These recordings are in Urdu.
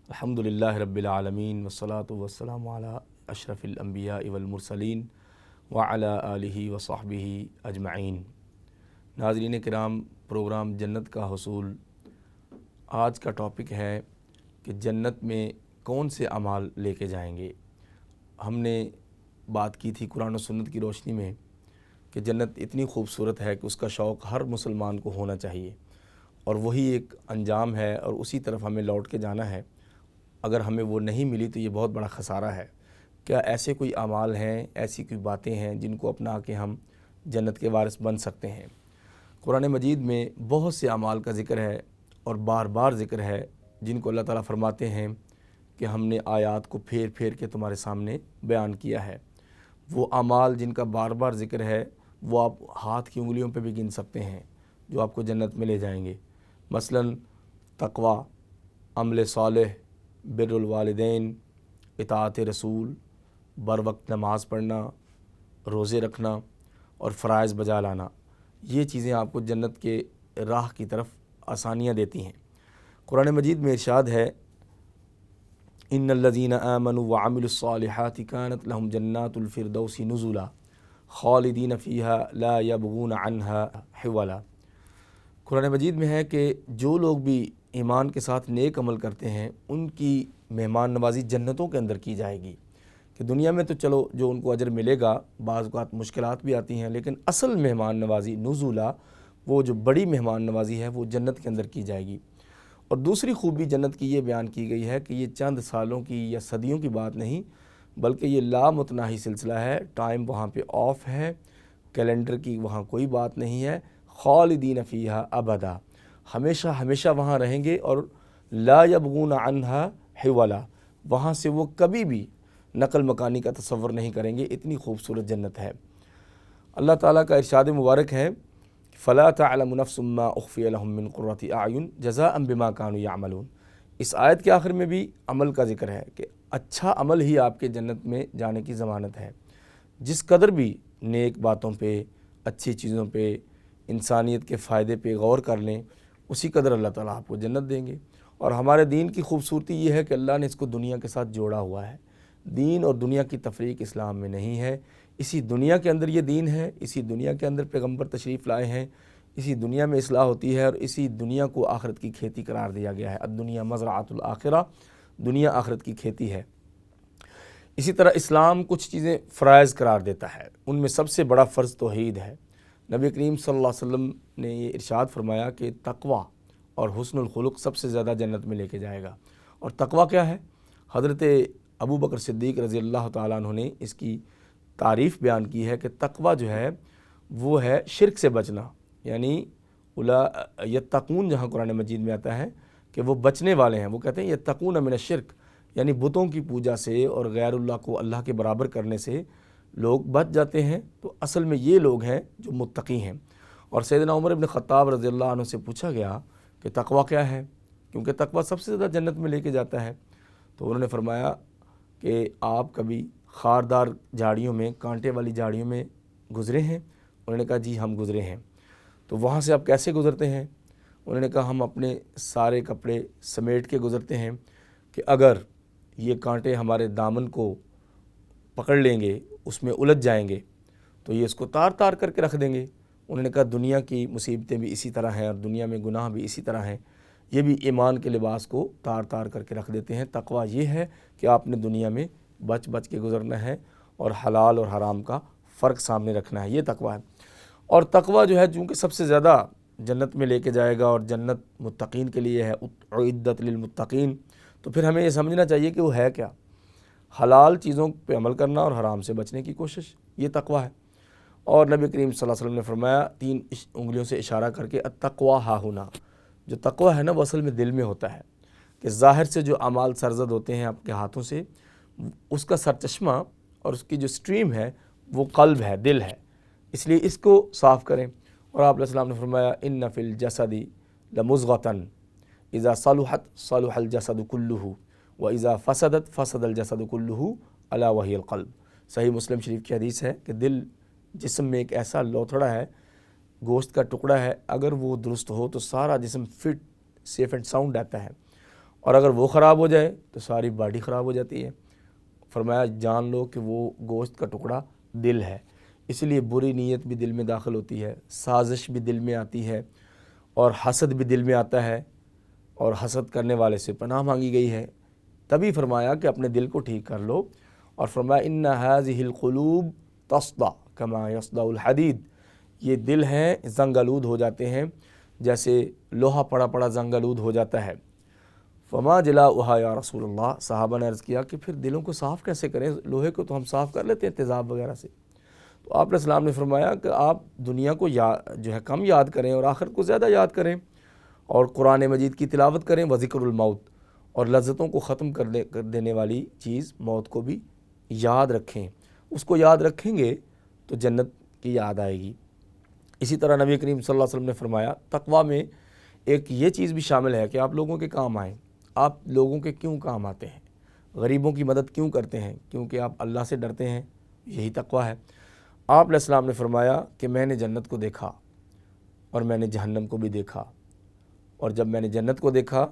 الحمدللہ رب العالمین والصلاة والسلام علی اشرف الانبیاء والمرسلین وعلی آلہ وصحبہ اجمعین۔ ناظرین کرام، پروگرام جنت کا حصول، آج کا ٹاپک ہے کہ جنت میں کون سے اعمال لے کے جائیں گے۔ ہم نے بات کی تھی قرآن و سنت کی روشنی میں کہ جنت اتنی خوبصورت ہے کہ اس کا شوق ہر مسلمان کو ہونا چاہیے، اور وہی ایک انجام ہے اور اسی طرف ہمیں لوٹ کے جانا ہے۔ اگر ہمیں وہ نہیں ملی تو یہ بہت بڑا خسارہ ہے۔ کیا ایسے کوئی اعمال ہیں، ایسی کوئی باتیں ہیں جن کو اپنا کے ہم جنت کے وارث بن سکتے ہیں؟ قرآن مجید میں بہت سے اعمال کا ذکر ہے اور بار بار ذکر ہے، جن کو اللہ تعالیٰ فرماتے ہیں کہ ہم نے آیات کو پھیر پھیر کے تمہارے سامنے بیان کیا ہے۔ وہ اعمال جن کا بار بار ذکر ہے وہ آپ ہاتھ کی انگلیوں پہ بھی گن سکتے ہیں، جو آپ کو جنت میں لے جائیں گے۔ مثلاً تقوی، عمل صالح، بر الوالدین، اطاعت رسول، بر وقت نماز پڑھنا، روزے رکھنا اور فرائض بجا لانا، یہ چیزیں آپ کو جنت کے راہ کی طرف آسانیاں دیتی ہیں۔ قرآن مجید میں ارشاد ہے، ان الذین آمنوا وعملوا الصالحات کانت لهم جنات الفردوس نزلا خالدین فیہا لا یبغون عنہا حولا۔ قرآن مجید میں ہے کہ جو لوگ بھی ایمان کے ساتھ نیک عمل کرتے ہیں ان کی مہمان نوازی جنتوں کے اندر کی جائے گی۔ کہ دنیا میں تو چلو جو ان کو اجر ملے گا، بعض اوقات مشکلات بھی آتی ہیں، لیکن اصل مہمان نوازی نزولا، وہ جو بڑی مہمان نوازی ہے وہ جنت کے اندر کی جائے گی۔ اور دوسری خوبی جنت کی یہ بیان کی گئی ہے کہ یہ چند سالوں کی یا صدیوں کی بات نہیں، بلکہ یہ لامتناہی سلسلہ ہے۔ ٹائم وہاں پہ آف ہے، کیلنڈر کی وہاں کوئی بات نہیں ہے۔ خالدین فیہا ابدا، ہمیشہ ہمیشہ وہاں رہیں گے، اور لا یبغون عنہا حولا، وہاں سے وہ کبھی بھی نقل مکانی کا تصور نہیں کریں گے۔ اتنی خوبصورت جنت ہے۔ اللہ تعالیٰ کا ارشاد مبارک ہے، فلا تعلم نفس ما اخفی لهم من قرۃ اعین جزاء بما كانوا يعملون۔ اس آیت کے آخر میں بھی عمل کا ذکر ہے کہ اچھا عمل ہی آپ کے جنت میں جانے کی ضمانت ہے۔ جس قدر بھی نیک باتوں پہ، اچھی چیزوں پہ، انسانیت کے فائدے پہ غور کر لیں، اسی قدر اللہ تعالیٰ آپ کو جنت دیں گے۔ اور ہمارے دین کی خوبصورتی یہ ہے کہ اللہ نے اس کو دنیا کے ساتھ جوڑا ہوا ہے۔ دین اور دنیا کی تفریق اسلام میں نہیں ہے۔ اسی دنیا کے اندر یہ دین ہے، اسی دنیا کے اندر پیغمبر تشریف لائے ہیں، اسی دنیا میں اصلاح ہوتی ہے، اور اسی دنیا کو آخرت کی کھیتی قرار دیا گیا ہے۔ الدنیا مزرعۃ الآخرہ، دنیا آخرت کی کھیتی ہے۔ اسی طرح اسلام کچھ چیزیں فرائض قرار دیتا ہے، ان میں سب سے بڑا فرض توحید ہے۔ نبی کریم صلی اللہ علیہ وسلم نے یہ ارشاد فرمایا کہ تقوی اور حسن الخلق سب سے زیادہ جنت میں لے کے جائے گا۔ اور تقوی کیا ہے؟ حضرت ابو بکر صدیق رضی اللہ تعالیٰ عنہ نے اس کی تعریف بیان کی ہے کہ تقوی جو ہے وہ ہے شرک سے بچنا، یعنی یتقون جہاں قرآن مجید میں آتا ہے کہ وہ بچنے والے ہیں، وہ کہتے ہیں یتقون من الشرک، یعنی بتوں کی پوجا سے اور غیر اللہ کو اللہ کے برابر کرنے سے لوگ بچ جاتے ہیں۔ تو اصل میں یہ لوگ ہیں جو متقی ہیں۔ اور سیدنا عمر بن خطاب رضی اللہ عنہ سے پوچھا گیا کہ تقوی کیا ہے، کیونکہ تقوی سب سے زیادہ جنت میں لے کے جاتا ہے۔ تو انہوں نے فرمایا کہ آپ کبھی خاردار جھاڑیوں میں، کانٹے والی جھاڑیوں میں گزرے ہیں؟ انہوں نے کہا جی ہم گزرے ہیں۔ تو وہاں سے آپ کیسے گزرتے ہیں؟ انہوں نے کہا ہم اپنے سارے کپڑے سمیٹ کے گزرتے ہیں کہ اگر یہ کانٹے ہمارے دامن کو پکڑ لیں گے، اس میں الجھ جائیں گے، تو یہ اس کو تار تار کر کے رکھ دیں گے۔ انہوں نے کہا دنیا کی مصیبتیں بھی اسی طرح ہیں، اور دنیا میں گناہ بھی اسی طرح ہیں، یہ بھی ایمان کے لباس کو تار تار کر کے رکھ دیتے ہیں۔ تقویٰ یہ ہے کہ آپ نے دنیا میں بچ بچ کے گزرنا ہے اور حلال اور حرام کا فرق سامنے رکھنا ہے، یہ تقویٰ ہے۔ اور تقویٰ جو ہے چونکہ سب سے زیادہ جنت میں لے کے جائے گا، اور جنت متقین کے لیے ہے، اعدت للمتقین، تو پھر ہمیں یہ سمجھنا چاہیے کہ وہ ہے کیا۔ حلال چیزوں پہ عمل کرنا اور حرام سے بچنے کی کوشش، یہ تقویٰ ہے۔ اور نبی کریم صلی اللہ علیہ وسلم نے فرمایا، 3 انگلیوں سے اشارہ کر کے، التقویٰ ہاہنا، جو تقویٰ ہے نا وہ اصل میں دل میں ہوتا ہے، کہ ظاہر سے جو اعمال سرزد ہوتے ہیں آپ کے ہاتھوں سے، اس کا سرچشمہ اور اس کی جو سٹریم ہے وہ قلب ہے، دل ہے، اس لیے اس کو صاف کریں۔ اور آپ علیہ السلام نے فرمایا، ان فی الجسد لمضغۃ اذا صلحت صلح الجسد کلہ واذا فسدت فسد الجسد کلہ الا وہی القلب۔ صحیح مسلم شریف کی حدیث ہے کہ دل جسم میں ایک ایسا لوتھڑا ہے، گوشت کا ٹکڑا ہے، اگر وہ درست ہو تو سارا جسم فٹ، سیف اینڈ ساؤنڈ رہتا ہے، اور اگر وہ خراب ہو جائے تو ساری باڈی خراب ہو جاتی ہے۔ فرمایا جان لو کہ وہ گوشت کا ٹکڑا دل ہے، اس لیے بری نیت بھی دل میں داخل ہوتی ہے، سازش بھی دل میں آتی ہے، اور حسد بھی دل میں آتا ہے، اور حسد کرنے والے سے پناہ مانگی گئی ہے۔ تبھی فرمایا کہ اپنے دل کو ٹھیک کر لو، اور فرمایا ان هذه القلوب تصدع كما يصدع الحدید، یہ دل ہیں زنگ آلود ہو جاتے ہیں جیسے لوہا پڑا پڑا زنگ آلود ہو جاتا ہے۔ فما جلاؤها یا رسول اللہ، صحابہ نے عرض کیا کہ پھر دلوں کو صاف کیسے کریں، لوہے کو تو ہم صاف کر لیتے ہیں تیزاب وغیرہ سے۔ تو آپ علیہ السلام نے فرمایا کہ آپ دنیا کو جو ہے کم یاد کریں اور آخرت کو زیادہ یاد کریں، اور قرآن مجید کی تلاوت کریں، وذکر الموت، اور لذتوں کو ختم کر دینے والی چیز موت کو بھی یاد رکھیں۔ اس کو یاد رکھیں گے تو جنت کی یاد آئے گی۔ اسی طرح نبی کریم صلی اللہ علیہ وسلم نے فرمایا تقویٰ میں ایک یہ چیز بھی شامل ہے کہ آپ لوگوں کے کام آئیں۔ آپ لوگوں کے کیوں کام آتے ہیں؟ غریبوں کی مدد کیوں کرتے ہیں؟ کیونکہ آپ اللہ سے ڈرتے ہیں، یہی تقویٰ ہے۔ آپ علیہ السلام نے فرمایا کہ میں نے جنت کو دیکھا اور میں نے جہنم کو بھی دیکھا، اور جب میں نے جنت کو دیکھا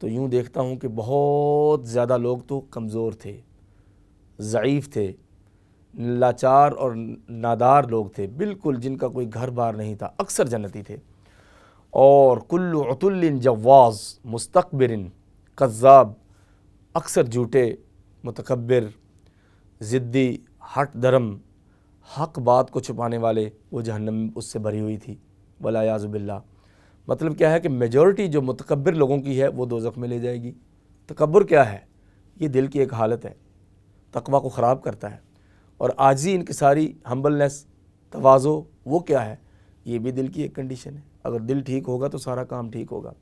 تو یوں دیکھتا ہوں کہ بہت زیادہ لوگ تو کمزور تھے، ضعیف تھے، لاچار اور نادار لوگ تھے، بالکل جن کا کوئی گھر بار نہیں تھا، اکثر جنتی تھے۔ اور کل عتل جواز مستکبر کذاب، اکثر جھوٹے، متکبر، ضدی، ہٹ درم، حق بات کو چھپانے والے، وہ جہنم اس سے بھری ہوئی تھی، والعیاذ باللہ۔ مطلب کیا ہے کہ میجورٹی جو متکبر لوگوں کی ہے وہ دوزخ میں لے جائے گی۔ تکبر کیا ہے؟ یہ دل کی ایک حالت ہے، تقویٰ کو خراب کرتا ہے۔ اور عاجزی، انکساری، ہمبلنس، تواضع، وہ کیا ہے؟ یہ بھی دل کی ایک کنڈیشن ہے۔ اگر دل ٹھیک ہوگا تو سارا کام ٹھیک ہوگا۔